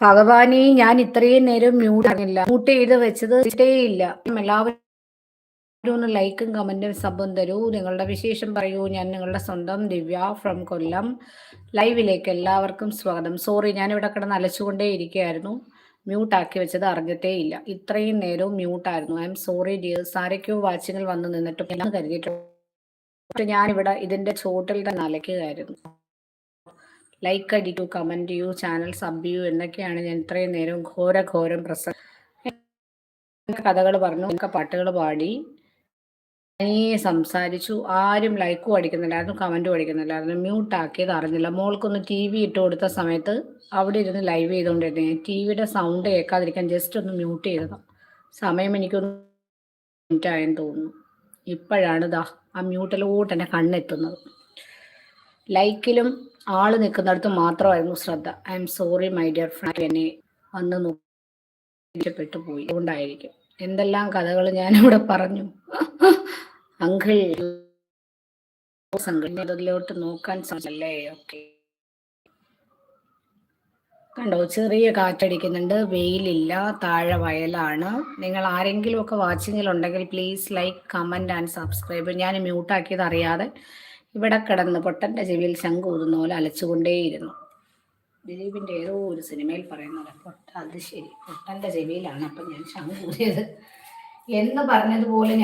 ഭഗവാനെ, ഞാൻ ഇത്രയും നേരം മ്യൂട്ട് ചെയ്ത് വെച്ചത് ഇല്ല. എല്ലാവരും ഒന്ന് ലൈക്കും കമന്റും സബും തരൂ, നിങ്ങളുടെ വിശേഷം പറയൂ. ഞാൻ നിങ്ങളുടെ സ്വന്തം ദിവ്യ ഫ്രം കൊല്ലം. ലൈവിലേക്ക് എല്ലാവർക്കും സ്വാഗതം. സോറി, ഞാനിവിടെ കിടന്ന് അലച്ചുകൊണ്ടേ ഇരിക്കുകയായിരുന്നു. മ്യൂട്ടാക്കി വെച്ചത് അറിഞ്ഞിട്ടേ ഇല്ല. ഇത്രയും നേരവും മ്യൂട്ടായിരുന്നു. I am sorry dears. ആരൊക്കെയോ വാച്ചിങ്ങിൽ വന്ന് നിന്നിട്ടും എല്ലാം കരുതിയിട്ടുണ്ട്. ഞാനിവിടെ ഇതിന്റെ ചോട്ടിൽ തന്നെ അലക്കുകയായിരുന്നു. ലൈക്ക് അടിക്കൂ, കമന്റ് ചെയ്യൂ, ചാനൽ സബ് ചെയ്യൂ എന്നൊക്കെയാണ് ഞാൻ ഇത്രയും നേരം ഘോരം കഥകൾ പറഞ്ഞു, പാട്ടുകൾ പാടി, സംസാരിച്ചു. ആരും ലൈക്കും അടിക്കുന്നില്ലായിരുന്നു, കമന്റും അടിക്കുന്നില്ലായിരുന്നു. മ്യൂട്ട് ആക്കിയത് അറിഞ്ഞില്ല. മോൾക്കൊന്ന് ടി വി ഇട്ട് കൊടുത്ത സമയത്ത് അവിടെ ഇരുന്ന് ലൈവ് ചെയ്തുകൊണ്ടിരുന്നു. ടി വിയുടെ സൗണ്ട് കേൾക്കാതിരിക്കാൻ ജസ്റ്റ് ഒന്ന് മ്യൂട്ട് ചെയ്തതാണ്. സമയം എനിക്കൊന്ന് മിനിറ്റ് ആയെന്ന് തോന്നുന്നു. ഇപ്പോഴാണ് ആ മ്യൂട്ടിലോട്ട് എൻ്റെ കണ്ണെത്തുന്നത്. ലൈക്കിലും ആള് നിൽക്കുന്നിടത്ത് മാത്രമായിരുന്നു ശ്രദ്ധ. I am sorry my dear friend. എന്നെ വന്ന് നോക്കിപ്പെട്ടു പോയി, അതുകൊണ്ടായിരിക്കും. എന്തെല്ലാം കഥകൾ ഞാനിവിടെ പറഞ്ഞു. അങ്കിൾ ഇതിലോട്ട് നോക്കാൻ സാധിച്ചല്ലേ? ഓക്കെ, കണ്ടോ, ചെറിയ കാറ്റടിക്കുന്നുണ്ട്, വെയിലില്ല, താഴെ വയലാണ്. നിങ്ങൾ ആരെങ്കിലും ഒക്കെ വാച്ചിങ്ങിലുണ്ടെങ്കിൽ please like, comment and subscribe. ഞാൻ മ്യൂട്ടാക്കിയത് അറിയാതെ ഇവിടെ കിടന്ന് പൊട്ടന്റെ ചെവിയിൽ ശംഖ് ഊതുന്ന പോലെ അലച്ചുകൊണ്ടേയിരുന്നു. ദിലീപിന്റെ ഏതോ ഒരു സിനിമയിൽ പറയുന്നത് അത് ശരി, പൊട്ടന്റെ ചെവിയിലാണ് അപ്പം ഞാൻ ശംഖ് ഊതിയത് എന്ന് പറഞ്ഞതുപോലെ ഞാൻ